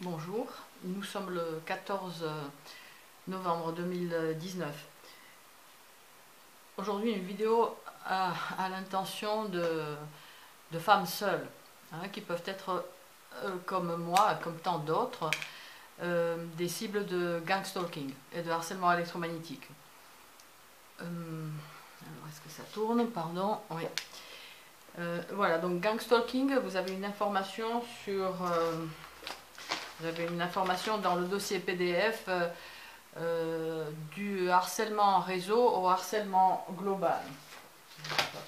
Bonjour, nous sommes le 14 novembre 2019. Aujourd'hui, une vidéo à l'intention de femmes seules, qui peuvent être, comme moi, comme tant d'autres, des cibles de gang stalking et de harcèlement électromagnétique. Alors, est-ce que ça tourne? Pardon, oui. Voilà, donc gang stalking, vous avez une information sur... Vous avez une information dans le dossier PDF du harcèlement en réseau au harcèlement global.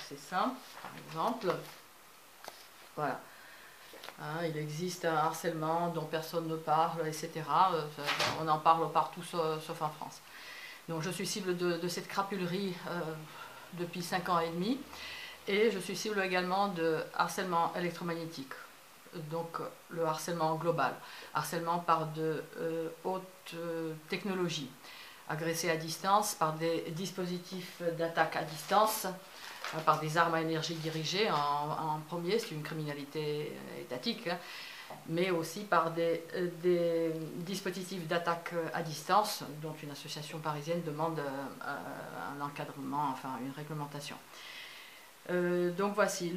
C'est ça, par exemple. Voilà. Il existe un harcèlement dont personne ne parle, etc. On en parle partout sauf en France. Donc je suis cible de cette crapulerie depuis 5 ans et demi. Et je suis cible également de harcèlement électromagnétique. Donc le harcèlement global, harcèlement par de haute technologie, agressé à distance par des dispositifs d'attaque à distance, par des armes à énergie dirigées en premier, c'est une criminalité étatique, mais aussi par des dispositifs d'attaque à distance, dont une association parisienne demande un encadrement, enfin une réglementation. Donc voici,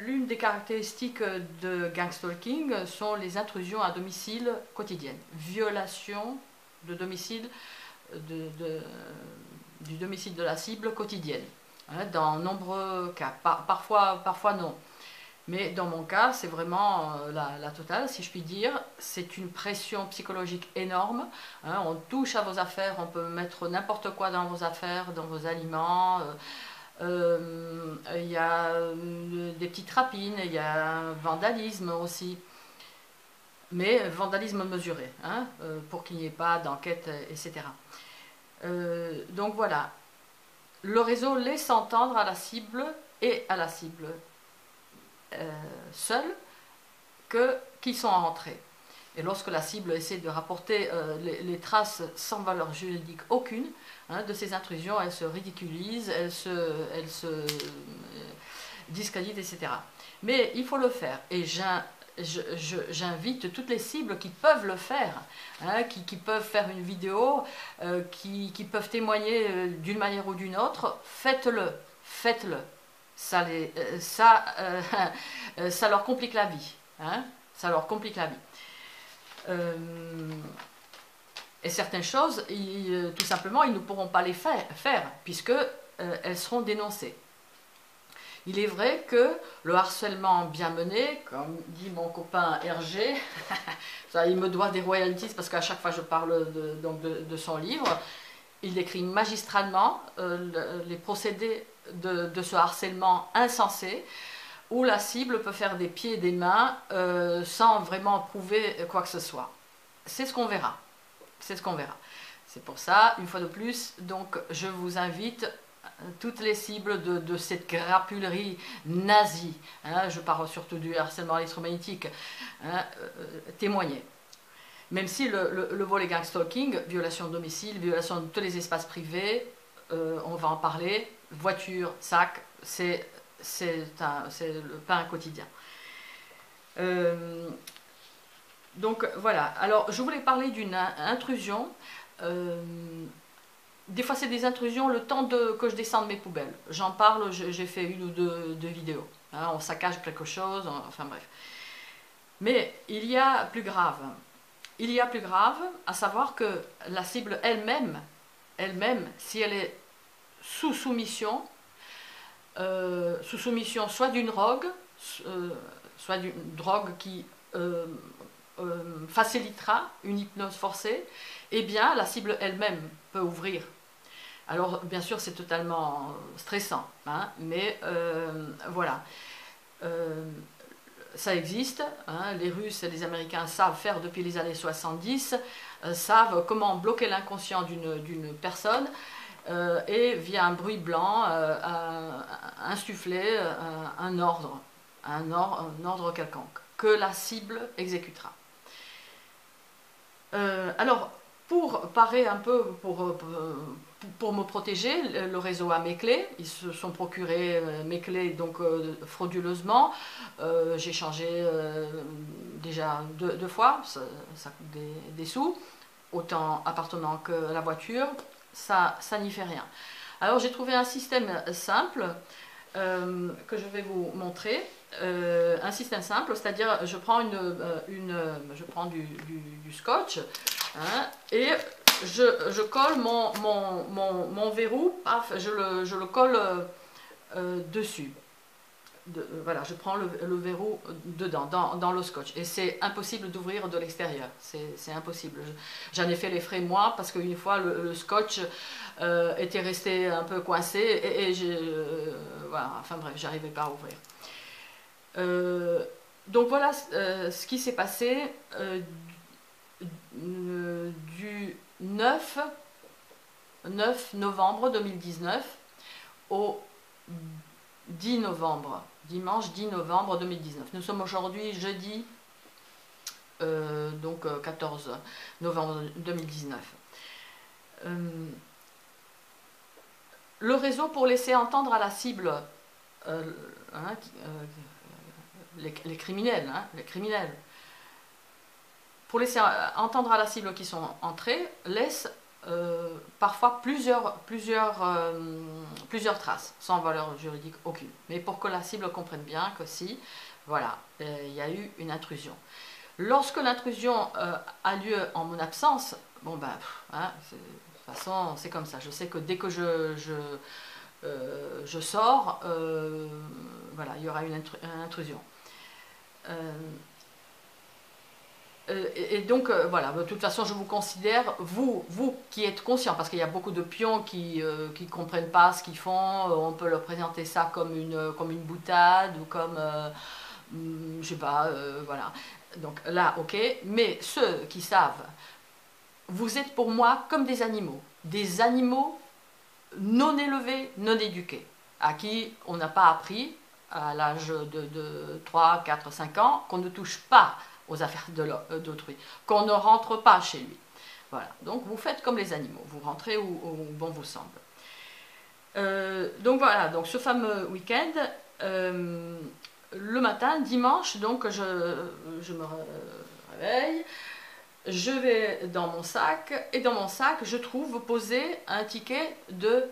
l'une des caractéristiques de gang stalking sont les intrusions à domicile quotidiennes, violation de domicile, du domicile de la cible quotidienne, dans nombreux cas, parfois non. Mais dans mon cas, c'est vraiment la totale, si je puis dire. C'est une pression psychologique énorme. On touche à vos affaires, on peut mettre n'importe quoi dans vos affaires, dans vos aliments. Il y a des petites rapines, il y a un vandalisme aussi, mais vandalisme mesuré, pour qu'il n'y ait pas d'enquête, etc. Donc voilà, le réseau laisse entendre à la cible et à la cible seule qu'ils sont entrés. Et lorsque la cible essaie de rapporter les traces sans valeur juridique aucune de ces intrusions, elle se ridiculise, elle se discrédite, etc. Mais il faut le faire. Et j'invite toutes les cibles qui peuvent le faire, qui peuvent faire une vidéo, qui peuvent témoigner d'une manière ou d'une autre. Faites-le, faites-le. Ça leur complique la vie. Ça leur complique la vie. Et certaines choses, tout simplement, ils ne pourront pas les faire puisque elles seront dénoncées. Il est vrai que le harcèlement bien mené, comme dit mon copain Hergé, ça, il me doit des royalties parce qu'à chaque fois je parle de son livre, il décrit magistralement les procédés de ce harcèlement insensé, où la cible peut faire des pieds et des mains sans vraiment prouver quoi que ce soit. C'est ce qu'on verra. C'est ce qu'on verra. C'est pour ça, une fois de plus, donc je vous invite, toutes les cibles de cette crapulerie nazie, je parle surtout du harcèlement électromagnétique, témoigner. Même si le volet gang stalking, violation de domicile, violation de tous les espaces privés, on va en parler, voiture, sac, c'est le pain quotidien. Donc voilà, alors je voulais parler d'une intrusion. Des fois c'est des intrusions le temps que je descende mes poubelles. J'en parle, j'ai fait une ou deux vidéos. On saccage quelque chose, enfin bref. Mais il y a plus grave. Il y a plus grave, à savoir que la cible elle-même, si elle est sous soumission soit d'une drogue, soit d'une drogue qui facilitera une hypnose forcée, eh bien la cible elle-même peut ouvrir. Alors bien sûr c'est totalement stressant, mais voilà. Ça existe, les Russes et les Américains savent faire depuis les années 70, savent comment bloquer l'inconscient d'une personne, et via un bruit blanc insuffler un ordre quelconque que la cible exécutera. Alors pour parer un peu, pour me protéger, le réseau a mes clés. Ils se sont procurés mes clés donc frauduleusement. J'ai changé déjà deux fois, ça coûte des sous, autant appartement que la voiture, ça n'y fait rien. Alors j'ai trouvé un système simple que je vais vous montrer. Un système simple, c'est-à-dire je prends du scotch, hein, et je colle mon verrou, paf, je le colle dessus. Voilà, je prends le verrou dedans, dans le scotch. Et c'est impossible d'ouvrir de l'extérieur. C'est impossible. J'en ai fait les frais moi, parce qu'une fois, le scotch était resté un peu coincé. Et voilà, enfin bref, j'arrivais pas à ouvrir. Donc voilà ce qui s'est passé du 9 novembre 2019 au 10 novembre, dimanche 10 novembre 2019. Nous sommes aujourd'hui jeudi, donc 14 novembre 2019. Le réseau, pour laisser entendre à la cible les criminels, pour laisser entendre à la cible qui sont entrés, laisse parfois plusieurs traces, sans valeur juridique aucune. Mais pour que la cible comprenne bien que si, voilà, il y a eu une intrusion. Lorsque l'intrusion a lieu en mon absence, bon ben, de toute façon, c'est comme ça. Je sais que dès que je sors, voilà, il y aura une intrusion. Et donc, voilà, de toute façon, je vous considère, vous qui êtes conscients, parce qu'il y a beaucoup de pions qui ne comprennent pas ce qu'ils font, on peut leur présenter ça comme une boutade, ou comme, je sais pas, voilà. Donc là, ok, mais ceux qui savent, vous êtes pour moi comme des animaux non élevés, non éduqués, à qui on n'a pas appris, à l'âge de 3, 4, 5 ans, qu'on ne touche pas aux affaires d'autrui, qu'on ne rentre pas chez lui. Voilà, donc vous faites comme les animaux, vous rentrez où bon vous semble. Donc voilà, donc ce fameux week-end, le matin, dimanche, donc je me réveille, je vais dans mon sac, et dans mon sac, je trouve posé un ticket de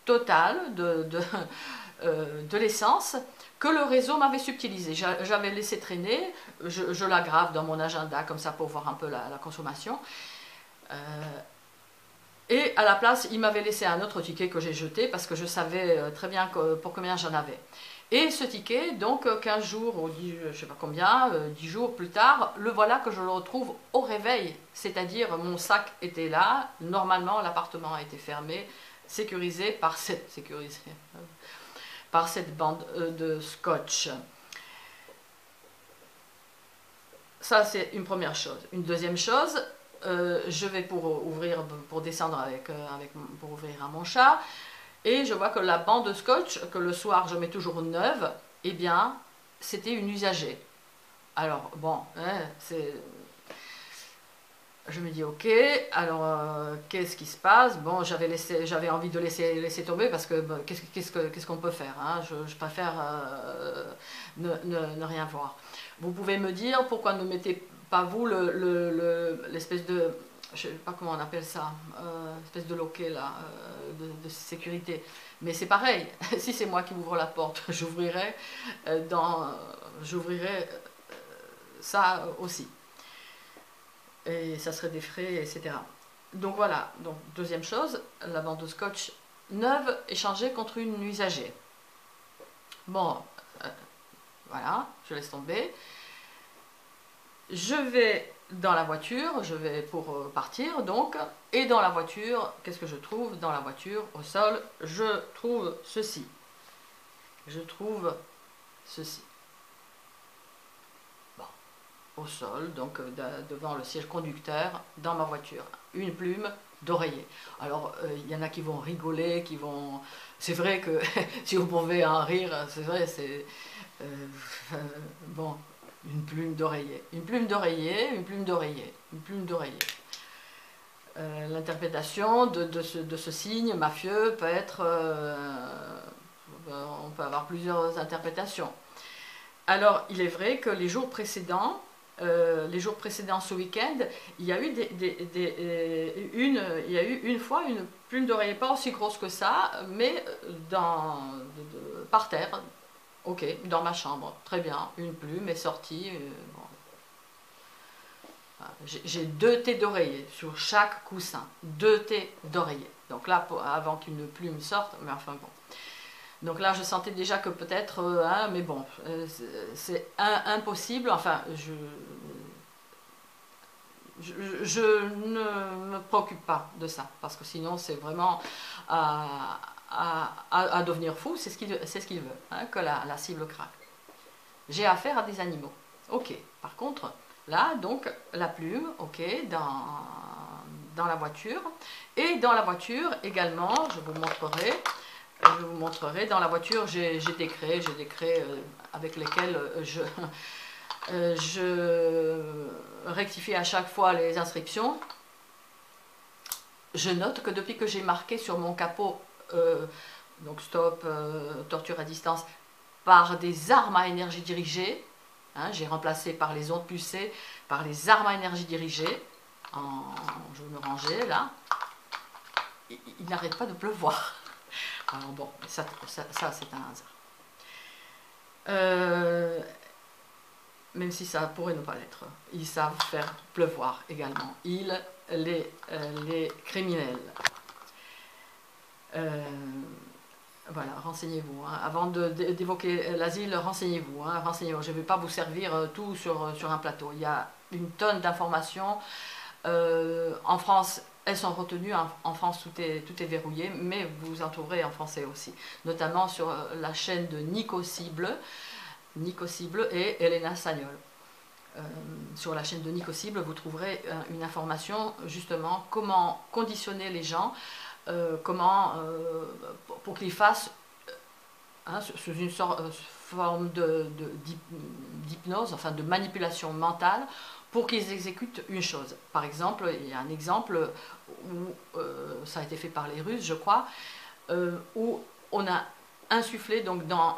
Total, de l'essence, que le réseau m'avait subtilisé. J'avais laissé traîner, je l'aggrave dans mon agenda comme ça pour voir un peu la consommation. Et à la place, il m'avait laissé un autre ticket que j'ai jeté parce que je savais très bien pour combien j'en avais. Et ce ticket, donc 15 jours ou 10, je ne sais pas combien, 10 jours plus tard, le voilà que je le retrouve au réveil. C'est-à-dire mon sac était là, normalement l'appartement a été fermé, sécurisé par cette bande de scotch. Ça, c'est une première chose. Une deuxième chose, je vais pour descendre pour ouvrir à mon chat, et je vois que la bande de scotch, que le soir je mets toujours neuve, eh bien, c'était une usagée. Alors, bon, je me dis ok, alors qu'est-ce qui se passe? Bon, j'avais envie de laisser tomber parce que bon, qu'est-ce qu'on peut faire, hein? Je préfère ne rien voir. Vous pouvez me dire pourquoi ne mettez pas vous l'espèce de, je sais pas comment on appelle ça, espèce de loquet là, de sécurité. Mais c'est pareil, si c'est moi qui ouvre la porte, j'ouvrirai ça aussi. Et ça serait des frais, etc. Donc voilà, donc deuxième chose, la bande de scotch neuve échangée contre une usagée. Bon, voilà, je laisse tomber. Je vais dans la voiture, je vais pour partir donc, et dans la voiture, qu'est-ce que je trouve dans la voiture, au sol? Je trouve ceci. Au sol, donc devant le siège conducteur, dans ma voiture, une plume d'oreiller. Alors, il y en a qui vont rigoler, c'est vrai que, si vous pouvez en rire, c'est vrai, c'est... bon, une plume d'oreiller. l'interprétation de ce signe mafieux peut être... on peut avoir plusieurs interprétations. Alors, il est vrai que les jours précédents ce week-end, il y a eu une fois une plume d'oreiller pas aussi grosse que ça, mais par terre, ok, dans ma chambre, très bien, une plume est sortie. Bon. J'ai 2 thés d'oreiller sur chaque coussin, 2 thés d'oreiller. Donc là, avant qu'une plume sorte, mais enfin bon. Donc là, je sentais déjà que peut-être, mais bon, c'est impossible. Enfin, je ne me préoccupe pas de ça, parce que sinon, c'est vraiment à devenir fou. C'est ce qu'il veut, hein, que la cible craque. J'ai affaire à des animaux. Ok. Par contre, là, donc, la plume, ok, dans la voiture. Et dans la voiture également, je vous montrerai, dans la voiture, j'ai des craies avec lesquels je rectifie à chaque fois les inscriptions. Je note que depuis que j'ai marqué sur mon capot, donc stop, torture à distance, par des armes à énergie dirigée, hein, j'ai remplacé par les ondes pulsées, par les armes à énergie dirigée, je vais me ranger là, il n'arrête pas de pleuvoir. Alors bon, ça c'est un hasard. Même si ça pourrait ne pas l'être. Ils savent faire pleuvoir également. Les criminels. Voilà, renseignez-vous. Hein. Avant d'évoquer l'asile, renseignez-vous. Hein, renseignez-vous. Je ne vais pas vous servir tout sur un plateau. Il y a une tonne d'informations. En France, elles sont retenues. En France, tout est verrouillé, mais vous en trouverez en français aussi. Notamment sur la chaîne de Nico Cible et Elena Sagnol. Sur la chaîne de Nico Cible, vous trouverez une information justement comment conditionner les gens, pour qu'ils fassent sous une forme d'hypnose, enfin de manipulation mentale, pour qu'ils exécutent une chose. Par exemple, il y a un exemple où ça a été fait par les Russes, je crois, où on a insufflé donc dans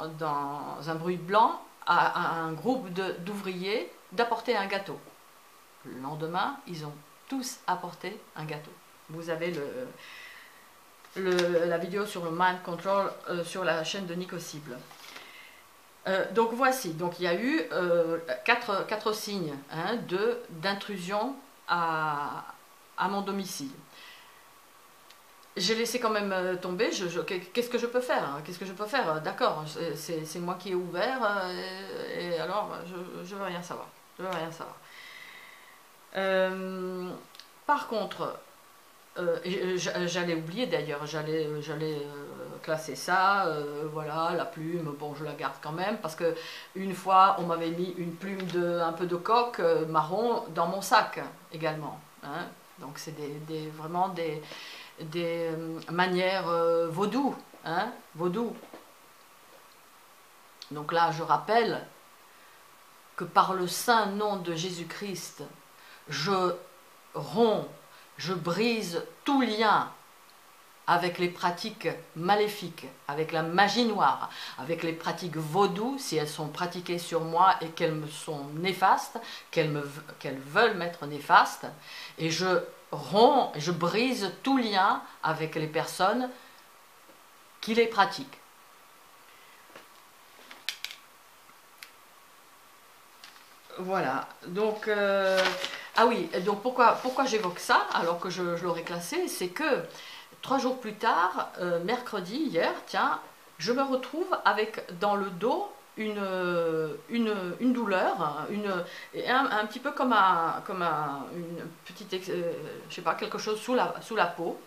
un bruit blanc à un groupe d'ouvriers d'apporter un gâteau. Le lendemain, ils ont tous apporté un gâteau. Vous avez la vidéo sur le Mind Control sur la chaîne de Nico Cible. Donc voici, donc il y a eu 4 signes d'intrusion à mon domicile. J'ai laissé quand même tomber, qu'est-ce que je peux faire, hein, qu'est-ce que je peux faire, d'accord, c'est moi qui ai ouvert, et alors je veux rien savoir, par contre, j'allais oublier d'ailleurs, j'allais classer ça, voilà, la plume, bon je la garde quand même, parce que une fois on m'avait mis une plume un peu de coque marron dans mon sac également, hein, donc c'est vraiment des manières vaudou, hein, vaudou. Donc là, je rappelle que par le saint nom de Jésus-Christ, je romps, je brise tout lien avec les pratiques maléfiques, avec la magie noire, avec les pratiques vaudou, si elles sont pratiquées sur moi et qu'elles me sont néfastes, qu'elles veulent m'être néfastes, et je romps, je brise tout lien avec les personnes qui les pratiquent. Voilà, donc, ah oui, donc pourquoi j'évoque ça alors que je l'aurais classé, c'est que 3 jours plus tard, mercredi, hier, tiens, je me retrouve avec dans le dos une douleur, un petit peu comme une petite, je sais pas, quelque chose sous la peau.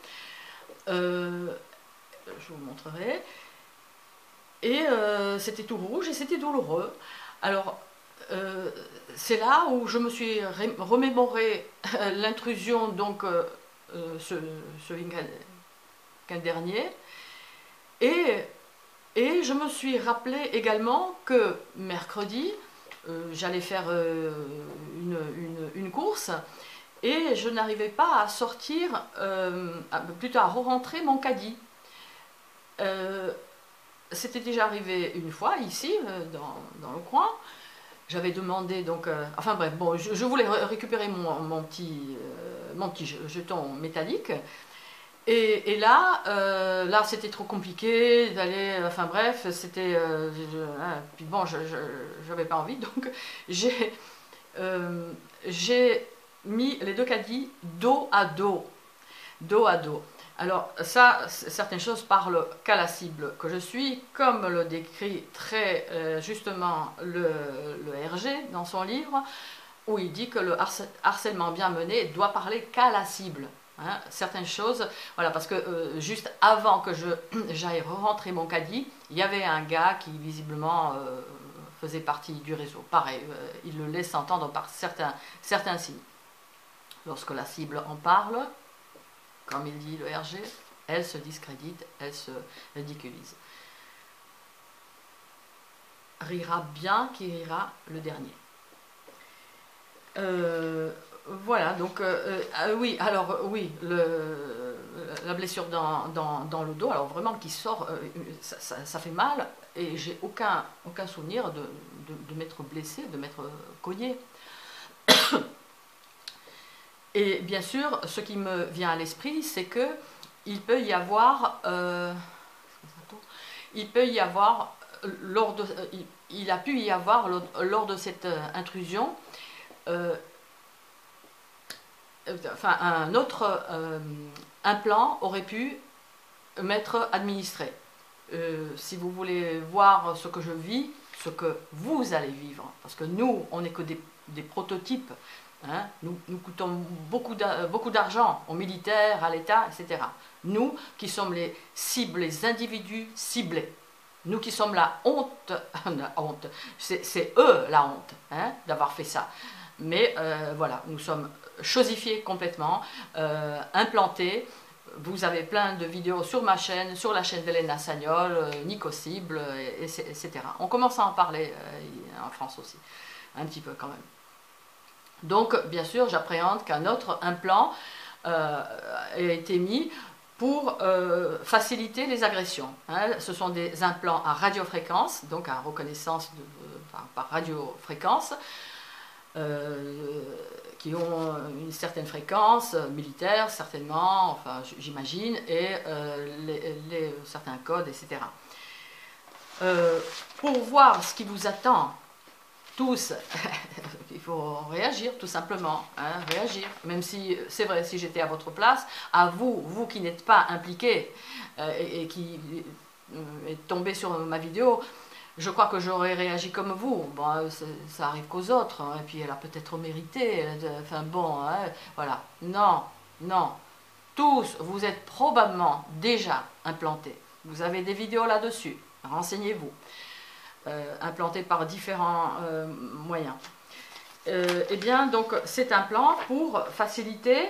Je vous montrerai. Et c'était tout rouge et c'était douloureux. Alors, c'est là où je me suis remémoré l'intrusion, donc, ce week-end dernier. Et je me suis rappelé également que mercredi, j'allais faire une course et je n'arrivais pas à sortir, plutôt à re-rentrer mon caddie. C'était déjà arrivé une fois ici, dans le coin. J'avais demandé donc, enfin bref, bon, je voulais récupérer mon petit jeton métallique. Et là, là c'était trop compliqué d'aller, enfin bref, c'était, puis bon, je n'avais pas envie, donc j'ai mis les deux caddies dos à dos, dos à dos. Alors ça, certaines choses parlent qu'à la cible que je suis, comme le décrit très justement le Hergé dans son livre, où il dit que le harcèlement bien mené doit parler qu'à la cible. Hein, certaines choses, voilà, parce que juste avant que j'aille rentrer mon caddie, il y avait un gars qui visiblement faisait partie du réseau. Pareil, il le laisse entendre par certains signes. Lorsque la cible en parle, comme il dit le Hergé, elle se discrédite, elle se ridiculise. Rira bien qui rira le dernier. Voilà, donc oui, alors oui, la blessure dans le dos, alors vraiment qui sort, ça fait mal, et j'ai aucun souvenir de m'être blessé, de m'être cogné. Et bien sûr, ce qui me vient à l'esprit, c'est que il peut y avoir, il a pu y avoir lors de cette intrusion, enfin un autre implant aurait pu m'être administré. Si vous voulez voir ce que je vis, ce que vous allez vivre, parce que nous, on n'est que des prototypes. Hein, nous coûtons beaucoup d'argent aux militaires, à l'État, etc. Nous qui sommes les cibles, les individus ciblés. Nous qui sommes la honte, c'est eux la honte, hein, d'avoir fait ça. Mais voilà, nous sommes chosifiés complètement, implantés. Vous avez plein de vidéos sur ma chaîne, sur la chaîne d'Helena Sagnol, Nico Cible, etc. On commence à en parler en France aussi, un petit peu quand même. Donc, bien sûr, j'appréhende qu'un autre implant ait été mis pour faciliter les agressions. Hein. Ce sont des implants à radiofréquence, donc à reconnaissance par radiofréquence, qui ont une certaine fréquence militaire, certainement, enfin j'imagine, et certains codes, etc. Pour voir ce qui vous attend, tous, il faut réagir tout simplement, hein, réagir, même si c'est vrai, si j'étais à votre place, à vous qui n'êtes pas impliqué et qui est tombé sur ma vidéo, je crois que j'aurais réagi comme vous. Bon, ça arrive qu'aux autres, hein, et puis elle a peut-être mérité, enfin bon, hein, voilà, non, non, tous, vous êtes probablement déjà implantés, vous avez des vidéos là-dessus, renseignez-vous. Implanté par différents moyens. Et bien donc cet implant pour faciliter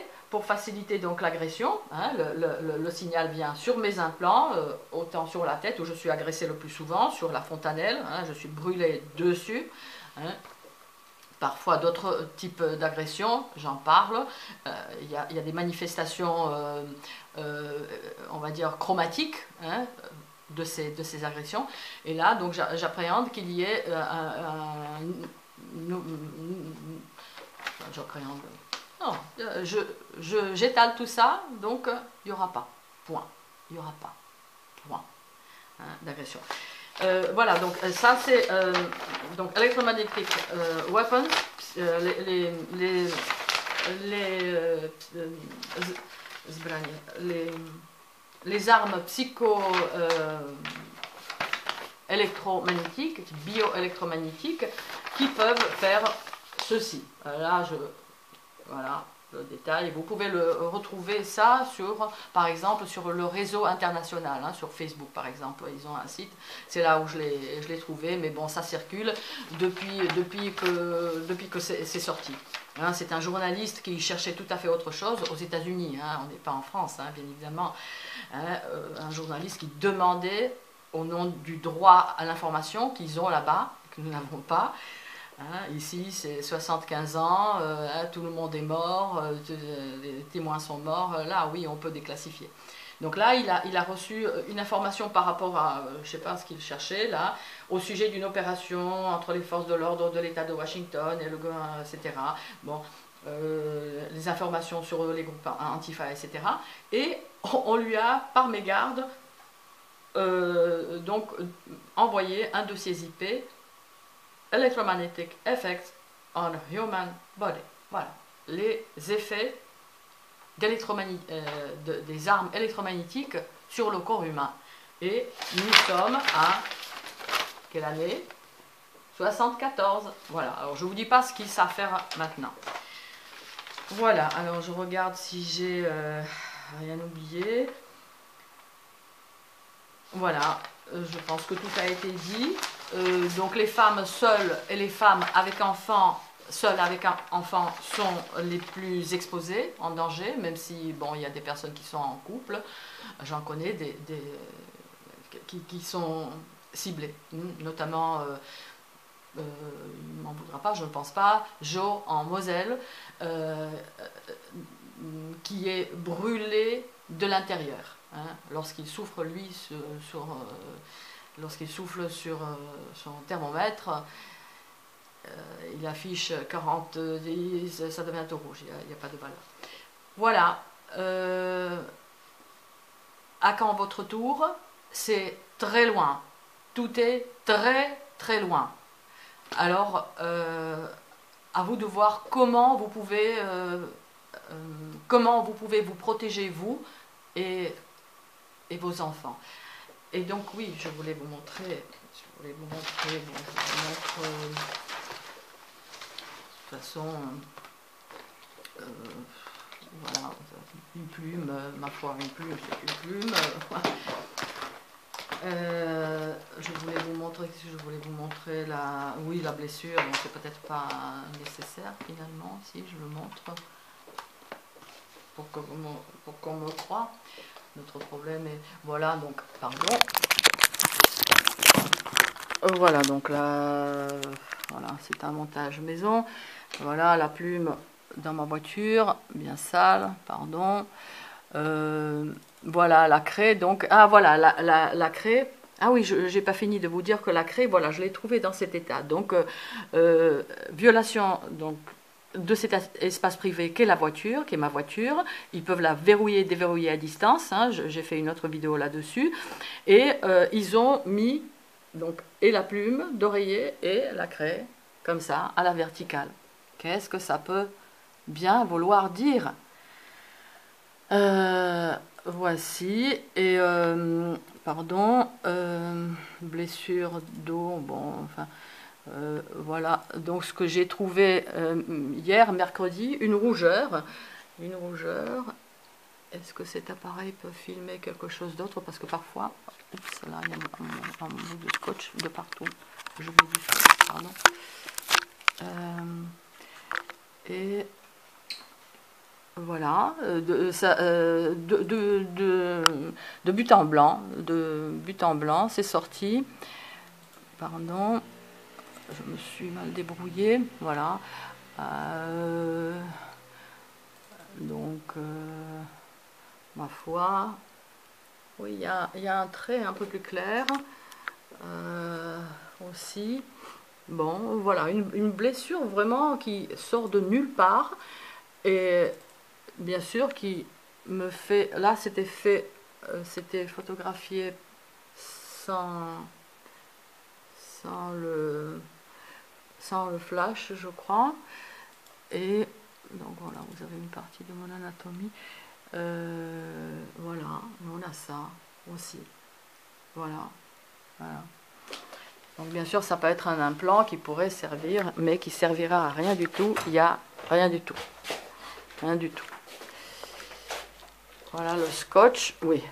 donc l'agression, hein, le signal vient sur mes implants, autant sur la tête où je suis agressée le plus souvent, sur la fontanelle, hein, je suis brûlée dessus, hein. Parfois d'autres types d'agressions, j'en parle, il y a des manifestations, on va dire chromatiques, hein, de ces agressions, et là donc j'appréhende qu'il y ait j'étale tout ça, donc il n'y aura pas, point, il n'y aura pas, point, hein, d'agression. Voilà, donc ça c'est donc electromagnetic weapons, les armes électromagnétiques, bioélectromagnétiques, qui peuvent faire ceci. Là, voilà le détail. Vous pouvez le retrouver ça par exemple, sur le réseau international, hein, sur Facebook par exemple. Ils ont un site, c'est là où je l'ai trouvé, mais bon, ça circule depuis que c'est sorti. Hein, c'est un journaliste qui cherchait tout à fait autre chose aux États-Unis, hein, on n'est pas en France, hein, bien évidemment. Hein, un journaliste qui demandait, au nom du droit à l'information qu'ils ont là-bas, que nous n'avons pas, Hein, ici, c'est 75 ans, hein, tout le monde est mort, les témoins sont morts. Là, oui, on peut déclassifier. Donc là, il a reçu une information par rapport à, je ne sais pas ce qu'il cherchait, là, au sujet d'une opération entre les forces de l'ordre de l'État de Washington et le gouvernement, etc. Bon, les informations sur les groupes Antifa, etc. Et on lui a, par mégarde, donc envoyé un de ces IP, Electromagnetic Effects on Human Body. Voilà, les effets des armes électromagnétiques sur le corps humain. Et nous sommes à quelle année? 74. Voilà, alors je ne vous dis pas ce qu'ils savent faire maintenant. Voilà, alors je regarde si j'ai rien oublié. Voilà, je pense que tout a été dit. Donc les femmes seules et les femmes avec enfants, seules avec un enfant, sont les plus exposées en danger, même si, bon, il y a des personnes qui sont en couple. J'en connais qui sont ciblées, notamment, il ne m'en voudra pas, je ne pense pas, Joe en Moselle, qui est brûlé de l'intérieur. Hein, lorsqu'il souffle, lui, lorsqu'il souffle sur son thermomètre, il affiche 40, ça devient tout rouge, il n'y a pas de valeur. Voilà. À quand votre tour? C'est très loin. Tout est très très loin. Alors, à vous de voir comment vous pouvez vous protéger, vous et vos enfants. Et donc oui, je voulais vous montrer, bon, je vous montre, de toute façon, voilà, une plume, ma foi, une plume, c'est une plume. Je voulais vous montrer la blessure, donc c'est peut-être pas nécessaire finalement, si je le montre, pour qu'on me croie. Notre problème est, voilà, donc, pardon, voilà, donc là, voilà, c'est un montage maison. Voilà, la plume dans ma voiture, bien sale, pardon. Voilà, la craie, donc, ah voilà, la craie. Ah oui, je n'ai pas fini de vous dire que la craie, voilà, je l'ai trouvée dans cet état. Donc, violation, donc, de cet espace privé qu'est la voiture, qui est ma voiture. Ils peuvent la verrouiller, déverrouiller à distance. Hein, j'ai fait une autre vidéo là-dessus. Et ils ont mis donc et la plume d'oreiller et la craie comme ça à la verticale. Qu'est-ce que ça peut bien vouloir dire? Voici. Et pardon, blessure d'eau. Bon, enfin. Voilà, donc ce que j'ai trouvé hier, mercredi, une rougeur. Est-ce que cet appareil peut filmer quelque chose d'autre? Parce que parfois, oups, là, il y a un bout de scotch de partout. Je vous dis, pardon. Et voilà, de but en blanc, c'est sorti. Pardon. Je me suis mal débrouillée, voilà. Donc, ma foi, oui, il y a un trait un peu plus clair aussi. Bon, voilà, une blessure vraiment qui sort de nulle part et bien sûr qui me fait. Là, c'était photographié sans le flash, je crois. Et donc voilà, vous avez une partie de mon anatomie. Voilà, on a ça aussi. Voilà. Donc bien sûr, ça peut être un implant qui pourrait servir, mais qui servira à rien du tout. Il n'y a rien du tout. Rien du tout. Voilà le scotch, oui,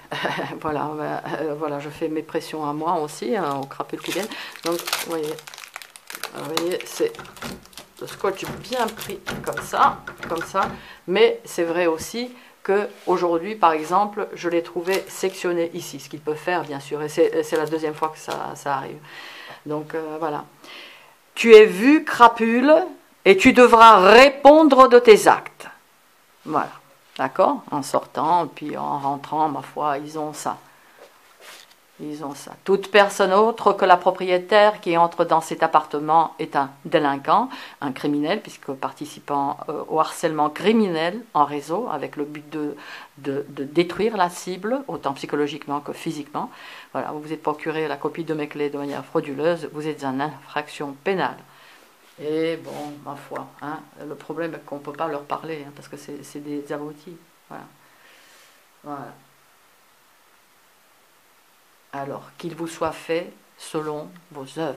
voilà, voilà, je fais mes pressions à moi aussi, hein, aux crapules qui viennent. Donc, vous voyez, c'est le scotch bien pris comme ça, mais c'est vrai aussi que aujourd'hui, par exemple, je l'ai trouvé sectionné ici, ce qu'il peut faire, bien sûr, et c'est la deuxième fois que ça arrive. Donc, voilà. tu es vu crapule et tu devras répondre de tes actes. Voilà, d'accord? En sortant, puis en rentrant, ma foi, ils ont ça. Ils ont ça. Toute personne autre que la propriétaire qui entre dans cet appartement est un délinquant, un criminel, puisque participant au harcèlement criminel en réseau, avec le but de détruire la cible, autant psychologiquement que physiquement. Voilà, vous vous êtes procuré la copie de mes clés de manière frauduleuse, vous êtes en infraction pénale. Et bon, ma foi, hein, le problème est qu'on ne peut pas leur parler, hein, parce que c'est des abrutis. Voilà. Voilà. Alors qu'il vous soit fait selon vos œuvres.